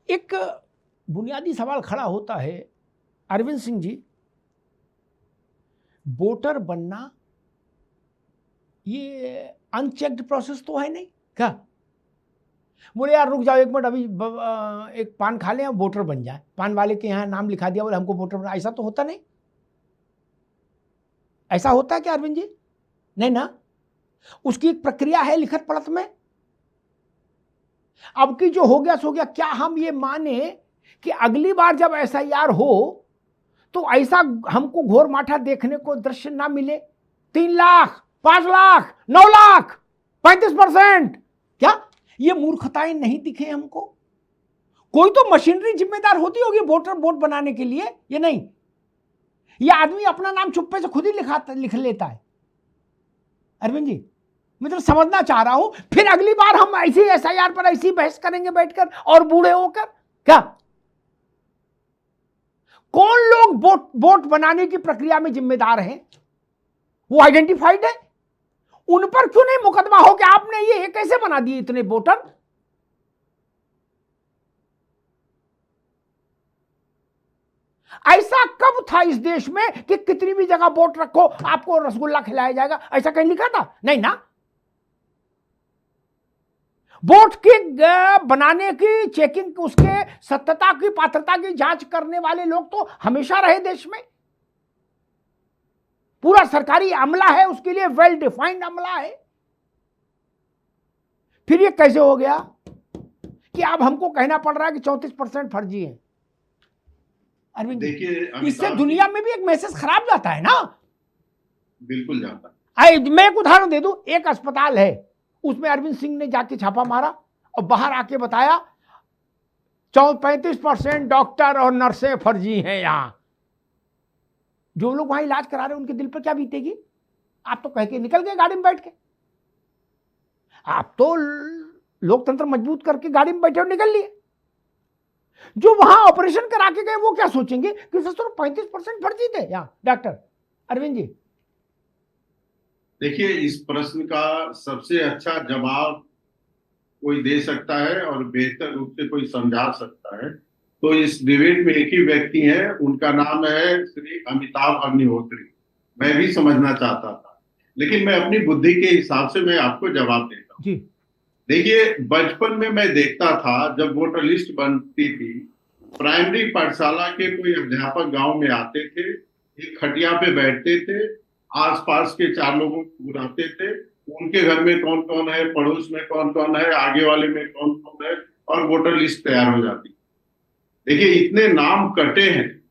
एक बुनियादी सवाल खड़ा होता है, अरविंद सिंह जी, वोटर बनना ये अनचेक्ड प्रोसेस तो है नहीं क्या? बोले यार रुक जाओ एक मिनट, अभी एक पान खा लें वोटर बन जाए, पान वाले के यहाँ नाम लिखा दिया बोले हमको वोटर बना, ऐसा तो होता नहीं। ऐसा होता है क्या अरविंद जी? नहीं ना, उसकी एक प्रक्रिया है लिखत पढ़त में। अब की जो हो गया सो गया, क्या हम ये माने कि अगली बार जब SIR हो तो ऐसा हमको घोर माठा देखने को दृश्य ना मिले? 3 लाख, 5 लाख, 9 लाख, 35%, क्या ये मूर्खताएं नहीं दिखे हमको? कोई तो मशीनरी जिम्मेदार होती होगी वोट बनाने के लिए, ये नहीं। ये आदमी अपना नाम चुप्पे से खुद ही लिख लेता है। अरविंद जी, मैं तो समझना चाह रहा हूं, फिर अगली बार हम ऐसी SIR पर ऐसी बहस करेंगे बैठकर और बूढ़े होकर? क्या कौन लोग वोट बनाने की प्रक्रिया में जिम्मेदार हैं? वो आइडेंटिफाइड है, उन पर क्यों नहीं मुकदमा हो कि आपने ये कैसे बना दिए इतने वोटर? ऐसा कब था इस देश में कि कितनी भी जगह वोट रखो आपको रसगुल्ला खिलाया जाएगा? ऐसा कहीं लिखा था? नहीं ना। वोट की बनाने की चेकिंग, उसके सत्यता की, पात्रता की जांच करने वाले लोग तो हमेशा रहे देश में। पूरा सरकारी अमला है उसके लिए, वेल डिफाइंड अमला है। फिर ये कैसे हो गया कि अब हमको कहना पड़ रहा है कि 34% फर्जी है? अरविंद, देखिए इससे दुनिया में भी एक मैसेज खराब जाता है ना। बिल्कुल जाता है। मैं एक उदाहरण दे दूं, एक अस्पताल है, उसमें अरविंद सिंह ने जाके छापा मारा और बाहर आके बताया 35% डॉक्टर और नर्सें फर्जी हैं। यहां जो लोग वहां इलाज करा रहे हैं उनके दिल पर क्या बीतेगी? आप तो कह के निकल गए गाड़ी में बैठ के, आप तो लोकतंत्र मजबूत करके गाड़ी में बैठे और निकल लिए। जो वहां ऑपरेशन करा के गए वो क्या सोचेंगे कि सर 35% फर्जी थे यहां डॉक्टर? अरविंद जी, देखिए, इस प्रश्न का सबसे अच्छा जवाब कोई दे सकता है और बेहतर रूप से कोई समझा सकता है तो इस डिबेट में एक ही व्यक्ति है, उनका नाम है श्री अमिताभ अग्निहोत्री। मैं भी समझना चाहता था, लेकिन मैं अपनी बुद्धि के हिसाब से मैं आपको जवाब देता हूँ। जी, देखिए, बचपन में मैं देखता था जब वोटर लिस्ट बनती थी, प्राइमरी पाठशाला के कोई अध्यापक गांव में आते थे, एक खटिया पे बैठते थे, आसपास के 4 लोगों को बुलाते थे, उनके घर में कौन कौन है, पड़ोस में कौन कौन है, आगे वाले में कौन कौन है, और वोटर लिस्ट तैयार हो जाती। देखिए, इतने नाम कटे हैं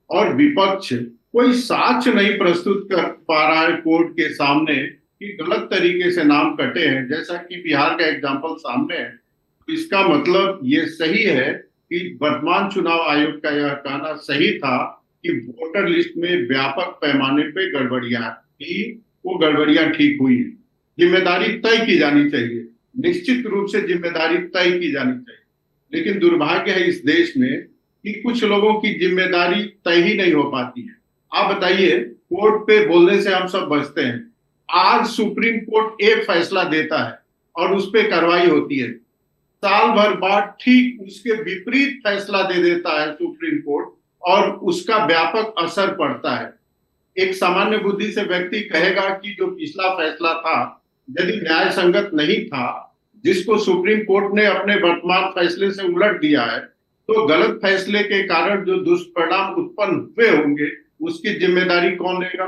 और विपक्ष कोई साक्ष्य नहीं प्रस्तुत कर पा रहा है कोर्ट के सामने कि गलत तरीके से नाम कटे हैं, जैसा कि बिहार का एग्जाम्पल सामने है। तो इसका मतलब ये सही है कि वर्तमान चुनाव आयोग का यह कहना सही था कि वोटर लिस्ट में व्यापक पैमाने पे गड़बड़ियां थी, वो गड़बड़ियां ठीक हुई है। जिम्मेदारी तय की जानी चाहिए, निश्चित रूप से जिम्मेदारी तय की जानी चाहिए, लेकिन दुर्भाग्य है इस देश में कि कुछ लोगों की जिम्मेदारी तय ही नहीं हो पाती है। आप बताइए, कोर्ट पे बोलने से हम सब बचते हैं, आज सुप्रीम कोर्ट एक फैसला देता है और उस पर कार्रवाई होती है, साल भर बाद ठीक उसके विपरीत फैसला दे देता है सुप्रीम कोर्ट और उसका व्यापक असर पड़ता है। एक सामान्य बुद्धि से व्यक्ति कहेगा कि जो पिछला फैसला था यदि न्याय संगत नहीं था, जिसको सुप्रीम कोर्ट ने अपने वर्तमान फैसले से उलट दिया है, तो गलत फैसले के कारण जो दुष्परिणाम उत्पन्न हुए होंगे उसकी जिम्मेदारी कौन लेगा?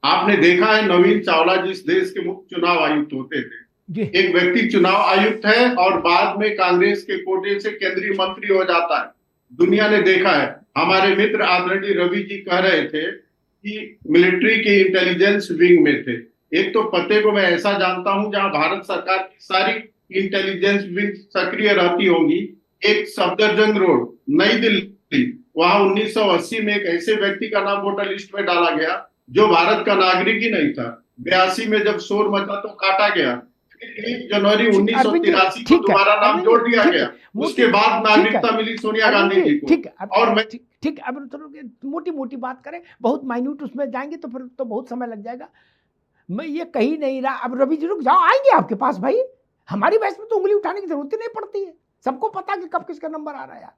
आपने देखा है, नवीन चावला जिस देश के मुख्य चुनाव आयुक्त होते थे, एक व्यक्ति चुनाव आयुक्त है और बाद में कांग्रेस के कोटे से केंद्रीय मंत्री हो जाता है। दुनिया ने देखा है। हमारे मित्र आदरणीय रवि जी कह रहे थे कि मिलिट्री के इंटेलिजेंस विंग में थे। एक तो पते को मैं ऐसा जानता हूं जहां भारत सरकार की सारी इंटेलिजेंस विंग सक्रिय रहती होंगी। एक सफदरजंग रोड, नई दिल्ली, वहां 1980 में एक ऐसे व्यक्ति का नाम वोटर लिस्ट में डाला गया जो भारत का नागरिक ही नहीं था। 82 में जब शोर मचा तो काटा गया। 1 जनवरी 1983 को दोबारा नाम जोड़ दिया गया। उसके बाद नागरिकता मिली सोनिया गांधी जी को। ठीक है, और मैं ठीक, अब मोटी मोटी बात करें, बहुत माइन्यूट उसमें जाएंगे तो फिर तो बहुत समय लग जाएगा। मैं ये कही नहीं रहा। अब रवि जी रुक जाओ, आएंगे आपके पास भाई, हमारी बहस में तो उंगली उठाने की जरूरत ही नहीं पड़ती है, सबको पता कि कब किसका नंबर आ रहा है यार।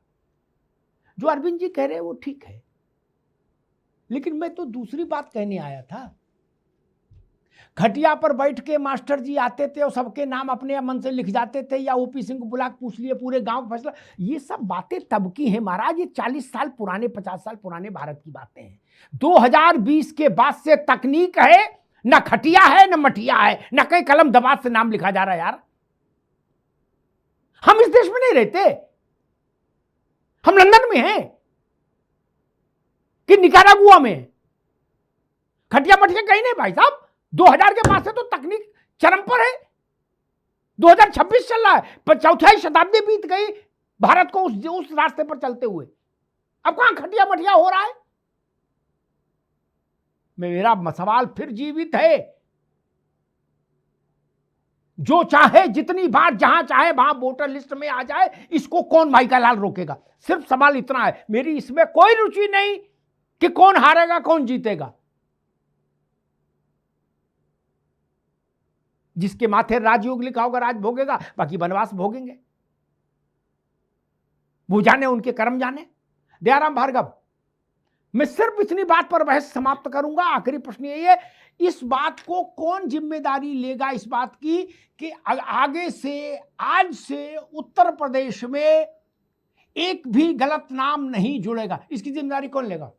जो अरविंद जी कह रहे हैं वो ठीक है, लेकिन मैं तो दूसरी बात कहने आया था। खटिया पर बैठ के मास्टर जी आते थे और सबके नाम अपने मन से लिख जाते थे, या ओपी सिंह को बुला के पूछ लिए पूरे गांव फैसला। ये सब बातें तब की हैं महाराज, ये 40 साल पुराने 50 साल पुराने भारत की बातें हैं। 2020 के बाद से तकनीक है, न खटिया है न मटिया है, न कहीं कलम दबात से नाम लिखा जा रहा है यार। हम इस देश में नहीं रहते, हम लंदन में हैं कि निकारागुआ में। खटिया मटिया कहीं नहीं भाई साहब। 2000 के बाद से तो तकनीक चरम पर है। 2026 चल रहा है, चौथाई शताब्दी बीत गई भारत को उस रास्ते पर चलते हुए। अब कहां खटिया मटिया हो रहा है? मेरा सवाल फिर जीवित है। जो चाहे जितनी बार जहां चाहे वहां वोटर लिस्ट में आ जाए, इसको कौन भाई का लाल रोकेगा? सिर्फ सवाल इतना है। मेरी इसमें कोई रुचि नहीं कि कौन हारेगा कौन जीतेगा। जिसके माथे राजयोग लिखा होगा राज भोगेगा, बाकी वनवास भोगेंगे। वो जाने, उनके कर्म जाने। दयाराम भार्गव, मैं सिर्फ इतनी बात पर बहस समाप्त करूंगा। आखिरी प्रश्न यही है, इस बात को कौन जिम्मेदारी लेगा इस बात की कि आगे से, आज से उत्तर प्रदेश में एक भी गलत नाम नहीं जुड़ेगा? इसकी जिम्मेदारी कौन लेगा?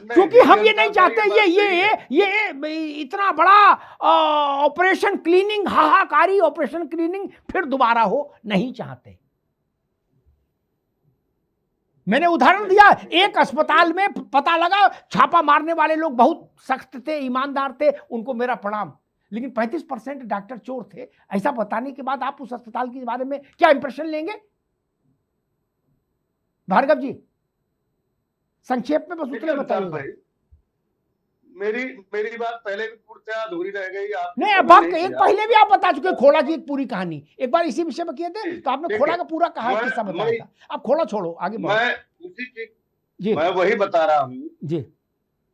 क्योंकि हम ये नहीं चाहते, ये इतना बड़ा ऑपरेशन क्लीनिंग, हाहाकारी ऑपरेशन क्लीनिंग फिर दोबारा हो नहीं चाहते। मैंने उदाहरण दिया, एक अस्पताल में पता लगा छापा मारने वाले लोग बहुत सख्त थे, ईमानदार थे, उनको मेरा प्रणाम, लेकिन 35% डॉक्टर चोर थे। ऐसा बताने के बाद आप उस अस्पताल के बारे में क्या इंप्रेशन लेंगे? भार्गव जी, संक्षेप में बस उतना बताइए। मेरी बात पहले भी पूर्णतः अधूरी रह गई। नहीं, अब बात एक पहले भी आप बता चुके, खोला की एक पूरी कहानी एक बार इसी विषय में किए थे, तो आपने खोला का पूरा कहा किस्सा बताया था। अब खोला छोड़ो, आगे बढ़ो। मैं उसी चीज मैं वही बता रहा हूँ जी।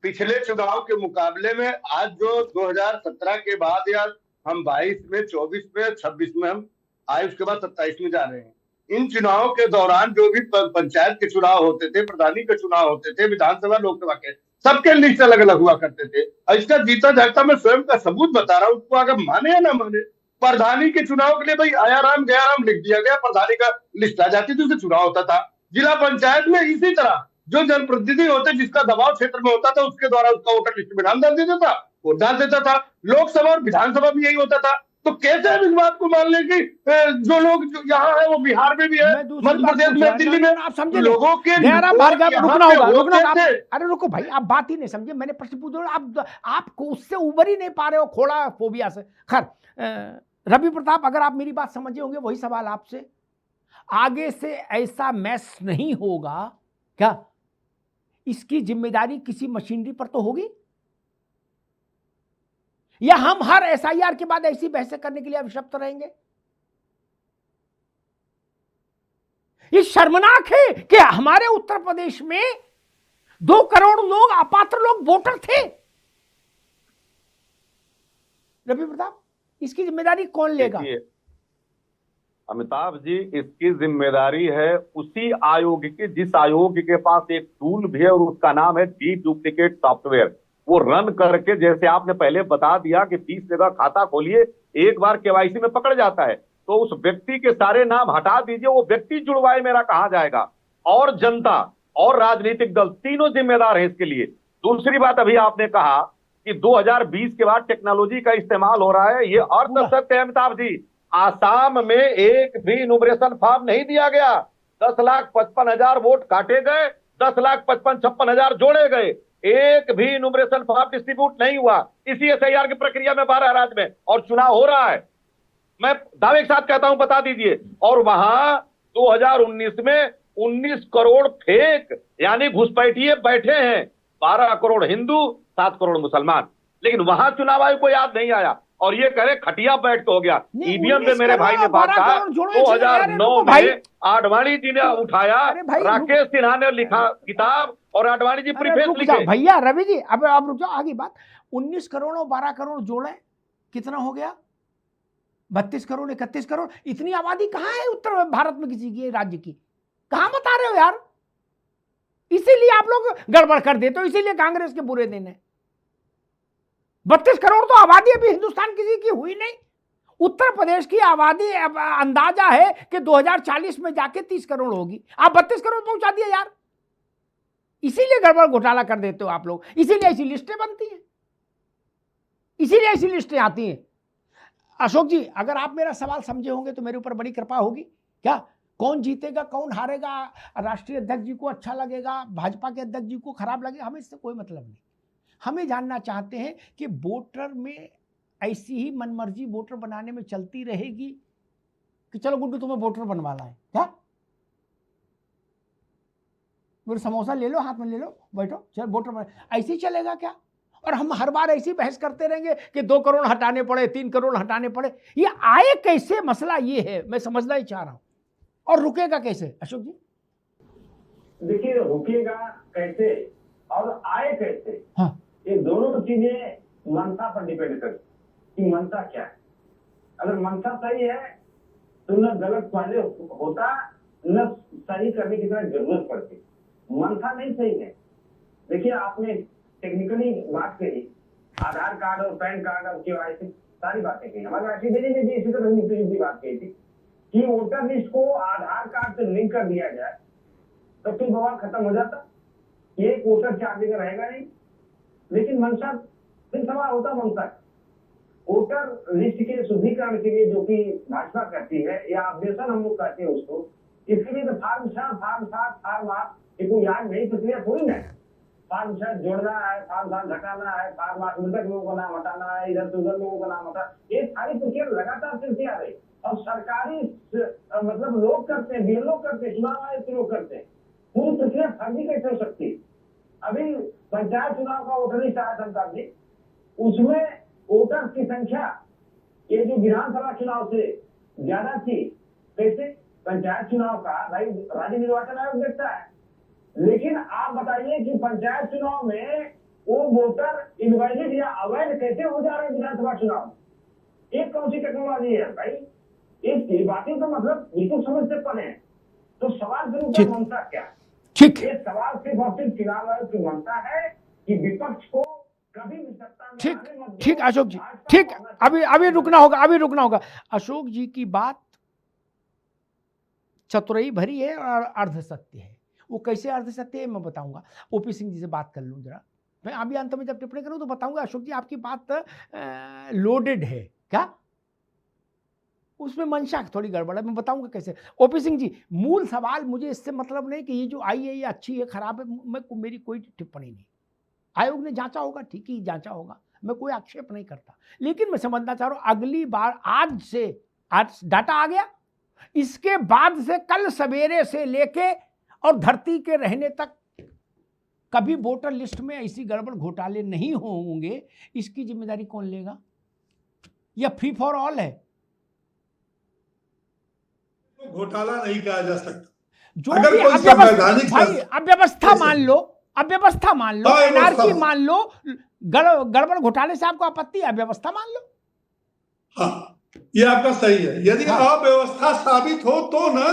पिछले चुनाव के मुकाबले में आज जो 2017 के बाद, या हम 22 में, 24 में, 26 में हम आए, उसके बाद 27 में जा रहे हैं। इन चुनावों के दौरान जो भी पंचायत के चुनाव होते थे, प्रधानी के चुनाव होते थे, विधानसभा लोकसभा के, सबके लिस्ट अलग अलग हुआ करते थे। और इसका जीता जागता मैं स्वयं का सबूत बता रहा हूँ, उसको अगर माने या ना माने। प्रधानी के चुनाव के लिए भाई आया राम गया राम लिख दिया गया, प्रधानी का लिस्ट आ जाती थी, उससे चुनाव होता था। जिला पंचायत में इसी तरह जो जनप्रतिनिधि होते, जिसका दबाव क्षेत्र में होता था, उसके द्वारा उसका वोटर लिस्ट में नाम डाल देता था, वोट डाल देता था। लोकसभा और विधानसभा भी यही होता था। तो कैसे हम इस बात को मान लें कि जो लोग यहाँ है वो बिहार में भी है, मध्य प्रदेश में, दिल्ली में, आप समझे लोगों के भार्गव, रुकना होगा। अरे रुको भाई, आप बात ही नहीं समझे। मैंने प्रश्न पूछा, आपको उससे उबर ही नहीं पा रहे हो, खोला फोबिया से। खैर, रवि प्रताप, अगर आप मेरी बात समझे होंगे, वही सवाल आपसे, आगे से ऐसा मैस नहीं होगा क्या? इसकी जिम्मेदारी किसी मशीनरी पर तो होगी, या हम हर एसआईआर के बाद ऐसी बहसें करने के लिए अभिशप्त रहेंगे? ये शर्मनाक है कि हमारे उत्तर प्रदेश में 2 करोड़ लोग, अपात्र लोग वोटर थे। रवि प्रताप, इसकी जिम्मेदारी कौन लेगा? अमिताभ जी, इसकी जिम्मेदारी है उसी आयोग की, जिस आयोग के पास एक टूल भी है और उसका नाम है डी डुप्लीकेट सॉफ्टवेयर। वो रन करके, जैसे आपने पहले बता दिया कि 30 जगह खाता खोलिए, एक बार केवाईसी में पकड़ जाता है तो उस व्यक्ति के सारे नाम हटा दीजिए, वो व्यक्ति जुड़वाए मेरा कहा जाएगा। और जनता और राजनीतिक दल तीनों जिम्मेदार हैं इसके लिए। दूसरी बात, अभी आपने कहा कि 2020 के बाद टेक्नोलॉजी का इस्तेमाल हो रहा है, ये अर्ध सत्य है अमिताभ जी। आसाम में एक भी इनुमरेशन फॉर्म नहीं दिया गया। 10,55,000 वोट काटे गए, 10,55,56,000 जोड़े गए, एक भी इनुमरेशन फॉर्म डिस्ट्रीब्यूट नहीं हुआ। इसी एसआईआर की प्रक्रिया में 12 राज्य में, और चुनाव हो रहा है। मैं दावे के साथ कहता हूं, बता दीजिए। और वहां 2019 में 19 करोड़ फेक यानी घुसपैठिए बैठे हैं, 12 करोड़ हिंदू, 7 करोड़ मुसलमान। लेकिन वहां चुनाव आयोग को याद नहीं आया, और ये करे खटिया बैठ के हो गया। ईवीएम पे मेरे भाई ने बात कहा, 2009 में आडवाणी जी ने उठाया, राकेश सिन्हा ने लिखा किताब, और आडवाणी जी प्रीफेस लिखे। भैया रवि जी, अब आप रुक जाओ, आगे बात। 19 करोड़ और 12 करोड़ जोड़े कितना हो गया? 32 करोड़ 31 करोड़, इतनी आबादी कहाँ है उत्तर भारत में किसी की राज्य की? कहां बता रहे हो यार? इसीलिए आप लोग गड़बड़ कर देते हो, इसीलिए कांग्रेस के बुरे दिन है। 32 करोड़ तो आबादी अभी हिंदुस्तान किसी की हुई नहीं। उत्तर प्रदेश की आबादी अंदाजा है कि 2040 में जाके 30 करोड़ होगी, आप 32 करोड़ पहुंचा दिए यार। इसीलिए गड़बड़ घोटाला कर देते हो आप लोग, इसीलिए ऐसी लिस्टें बनती हैं, इसीलिए ऐसी लिस्टें आती हैं। अशोक जी, अगर आप मेरा सवाल समझे होंगे तो मेरे ऊपर बड़ी कृपा होगी। क्या कौन जीतेगा कौन हारेगा, राष्ट्रीय अध्यक्ष जी को अच्छा लगेगा, भाजपा के अध्यक्ष जी को खराब लगेगा, हमें इससे कोई मतलब नहीं। हमें जानना चाहते हैं कि वोटर में ऐसी ही मनमर्जी वोटर बनाने में चलती रहेगी कि चलो गुड्डू तुम्हें वोटर बनवाना है, क्या मेरे समोसा ले लो, हाथ में ले लो, बैठो, चल वोटर बना, ऐसे ही चलेगा क्या? और हम हर बार ऐसी बहस करते रहेंगे कि 2 करोड़ हटाने पड़े, 3 करोड़ हटाने पड़े। ये आए कैसे, मसला ये है, मैं समझना ही चाह रहा हूं। और रुकेगा कैसे अशोक जी? देखिए, रुकेगा कैसे और आए कैसे, हाँ, ये दोनों चीजें मनसा पर डिपेंड करती कि मनसा क्या है। अगर मनसा सही है तो न गलत पहले होता, न सही करने की तरह जरूरत पड़ती। मनसा नहीं सही है। देखिए, आपने टेक्निकली बात कही, आधार कार्ड और पैन कार्ड और केवाईसी सारी बातें कही। हमारे राष्ट्रीय जी ने भी इसी तरह की बात कही थी कि वोटर लिस्ट को आधार कार्ड से लिंक कर दिया जाए तो फिर बवाल खत्म हो जाता, ये वोटर चार्ज जगह रहेगा नहीं। लेकिन मनसा, फिर सवाल होता मनसा, वोटर लिस्ट के शुद्धिकरण के लिए जो कि भाजपा करती है या अपडेशन हम लोग कहते हैं उसको, इसके लिए तो फॉर्म 6, फॉर्म 7, फॉर्म 8 ये कोई याद नहीं प्रक्रिया थोड़ी ना है। फॉर्म 6 जोड़ना है, फॉर्म 7 घटाना है, फॉर्म 8 मृतक लोगों का नाम हटाना है, इधर से उधर लोगों का नाम हटाना, ये सारी प्रक्रिया लगातार चलती आ रही। और सरकारी मतलब लोग करते हैं, बीएलओ करते हैं, चुनाव आयोग के लोग करते हैं, पूरी प्रक्रिया फर्जी कैसे हो सकती है? अभी पंचायत चुनाव का वोटर लिस्ट आया था जी, उसमें वोटर की संख्या ये जो विधानसभा चुनाव से ज्यादा थी। कैसे? पंचायत चुनाव का भाई राज्य निर्वाचन आयोग देखता है, लेकिन आप बताइए कि पंचायत चुनाव में वो वोटर इनवैलिड या अवैध कैसे हो जा रहे हैं विधानसभा चुनाव में? एक कौन सी टेक्नोलॉजी है भाई? इस बातें तो मतलब बिल्कुल समझ से परे है। तो सवाल फिर मनसा क्या? ठीक, ये सवाल सिर्फ और सिर्फ चुनाव आयोग की मनसा है कि विपक्ष को कभी भी सत्ता में ठीक, आने मत दो। ठीक अशोक जी, ठीक, अभी रुकना होगा। अशोक जी की बात चतुराई भरी है और अर्ध सत्य है। वो कैसे अर्ध सत्य है मैं बताऊंगा। ओपी सिंह जी से बात कर लूं जरा, मैं अभी अंत में जब टिप्पणी करूं तो बताऊंगा अशोक जी आपकी बात लोडेड है क्या, उसमें मंशा थोड़ी गड़बड़ है, मैं बताऊंगा कैसे। ओपी सिंह जी, मूल सवाल मुझे इससे मतलब नहीं कि ये जो आई है ये अच्छी है खराब है, मेरी कोई टिप्पणी नहीं। आयोग ने जांचा होगा, ठीक ही जांचा होगा, मैं कोई आक्षेप नहीं करता। लेकिन मैं समझना चाह रहा हूं अगली बार, आज डाटा आ गया, इसके बाद से कल सवेरे से लेके और धरती के रहने तक कभी वोटर लिस्ट में ऐसी गड़बड़ घोटाले नहीं होंगे। इसकी जिम्मेदारी कौन लेगा? या फ्री फॉर ऑल है? घोटाला नहीं कहा जा सकता। जो अगर भी कोई संवैधानिक अव्यवस्था मान लो, अव्यवस्था मान लो, एनआरकी मान लो, गड़बड़ घोटाले से आपको आपत्ति है, अव्यवस्था मान लो। हाँ, ये आपका सही है। यदि अव्यवस्था साबित हो तो ना,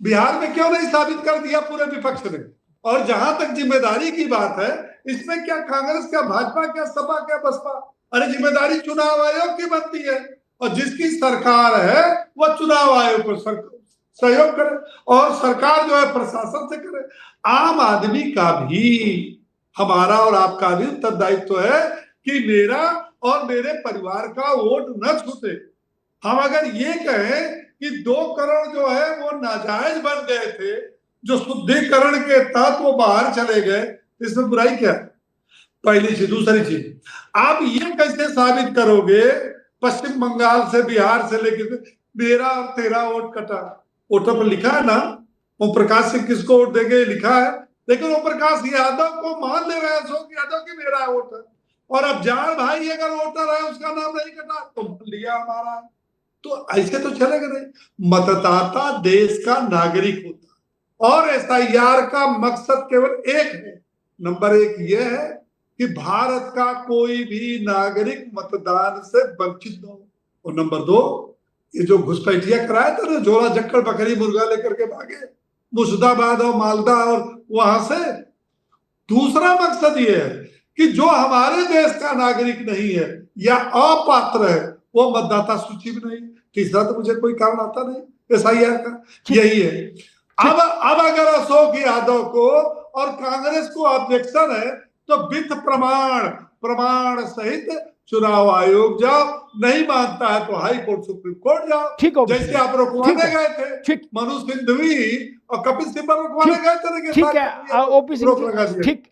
बिहार में क्यों नहीं साबित कर दिया पूरे विपक्ष ने? और जहां तक जिम्मेदारी की बात है, इसमें क्या कांग्रेस, क्या भाजपा, क्या सपा, क्या बसपा? अरे जिम्मेदारी चुनाव आयोग की बनती है, और जिसकी सरकार है वह चुनाव आयोग को सहयोग करे, और सरकार जो है प्रशासन से करे। आम आदमी का भी, हमारा और आपका भी उत्तरदायित्व है कि मेरा और मेरे परिवार का वोट न छूटे। हम अगर ये कहें कि 2 करोड़ जो है वो नाजायज बन गए थे, जो शुद्धिकरण के तहत वो बाहर चले गए, इसमें बुराई क्या है? पहली चीज। दूसरी चीज, आप ये कैसे साबित करोगे पश्चिम बंगाल से, बिहार से लेकर मेरा और तेरा वोट कटा? वोटर पर लिखा है ना, ओम प्रकाश सिंह किसको वोट देंगे लिखा है, लेकिन ओम प्रकाश यादव को मान ले रहे हैं अशोक यादव की मेरा वोट है, और अब जान भाई अगर वोटर है उसका नाम नहीं कटा तो मान लिया हमारा है। तो ऐसे तो चलेगा नहीं। मतदाता देश का नागरिक होता, और एसआईआर का मकसद केवल एक है, नंबर 1 यह है कि भारत का कोई भी नागरिक मतदान से वंचित न हो। और नंबर 2, ये जो घुसपैठिया कराया था ना, झोला जक्कड़ बकरी मुर्गा लेकर के भागे मुर्शिदाबाद और मालदा और वहां से। दूसरा मकसद ये है कि जो हमारे देश का नागरिक नहीं है या अपात्र है वो मतदाता सूची में नहीं। तीसरा तो मुझे कोई कारण आता नहीं SIR का, यही है। अब अगर अशोक यादव को और कांग्रेस को ऑब्जेक्शन है तो विथ प्रमाण सहित चुनाव आयोग जाओ, नहीं मानता है तो हाई कोर्ट सुप्रीम कोर्ट जाओ। ठीक हो जैसे आप रुकवाने गए थे, ठीक मनु सिंघवी और कपिल सिब्बल रुकवाने गए थे, ठीक है, OPC रोक लगा दिया। ठीक